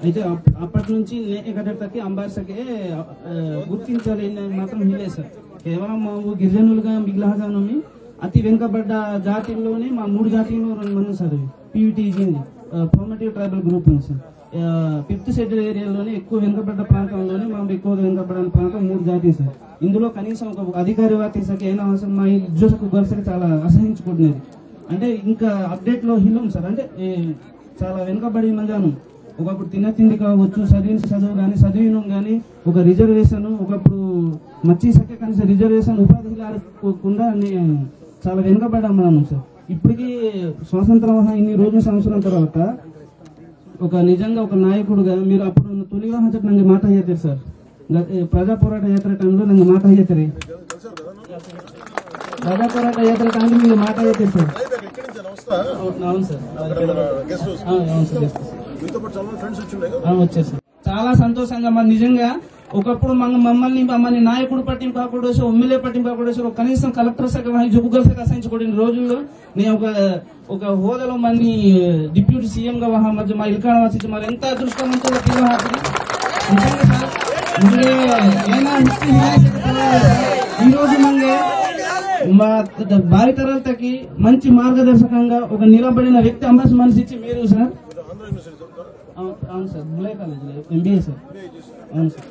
అయితే అప్పటి నుంచి కట్టకి అంబార్సకే గుర్తించాలి మాత్రం వీలే సార్. కేవలం మా గిరిజనులుగా మిగిలిన అతి వెనుకబడ్డ జాతిల్లోనే మా 3 జాతీయులు 2 మంది సార్. పీవీటీజీ ప్రోమేటివ్ ట్రైబల్ గ్రూప్ ఉంది సార్. 5th షెడ్యూల్ ఏరియాలోనే ఎక్కువ వెనుకబడ్డ ప్రాంతంలోనే మనం ఎక్కువగా వెనుకబడిన ప్రాంతం 3 జాతీయ సార్. ఇందులో కనీసం ఒక అధికారి వార్తీసకి అయినా అవసరం మా ఉద్యోగ గొలుసకి చాలా అసహించుకుంటున్నది. అంటే ఇంకా అప్డేట్ లో హిలం సార్. అంటే చాలా వెనుకబడి మందాను. ఒకప్పుడు తిండి కావచ్చు, చదువు కానీ చదివినం కానీ ఒక రిజర్వేషన్, ఒకప్పుడు మచ్చి సఖ్య కనీస రిజర్వేషన్ ఉపాధి లేకుండా చాలా వెనుకబడ్డాం మనం సార్. ఇప్పటికీ స్వాతంత్రం ఇన్ని రోజుల సంవత్సరం తర్వాత ఒక నిజంగా ఒక నాయకుడుగా మీరు అప్పుడు తొలి వివాహం చెప్పి నాకు మాట చేస్తారు సార్. ప్రజా పోరాట యాత్ర టైంలో నాకు మాట చేస్తారు. ప్రజా పోరాట యాత్ర టైంలో మీరు మాట చేస్తారు సార్. అవును సార్, అవును సార్, వచ్చారు సార్. చాలా సంతోషంగా మరి నిజంగా ఒకప్పుడు మమ్మల్ని నాయకుడు పట్టింపు కాకుండా ఎమ్మెల్యే పట్టింపు కాకుండా కనీసం కలెక్టర్ శాఖ జుబుగల్ శాఖ అసహించుకోడిన రోజుల్లో నేను ఒక హోదాలో మంది డిప్యూటీ సీఎం గా మధ్య మా ఇల్కాడ వచ్చి మరి ఎంత అదృష్టవంతులు నిజంగా సార్. ఈ రోజు మంగే మా భారీ తరాలకి మంచి మార్గదర్శకంగా ఒక నిలబడిన వ్యక్తి అంబాస్ మనిషి ఇచ్చి మీరు సార్. అవును సార్, బులే కాలేజ్ ఎంబీఏ సార్. అవును సార్.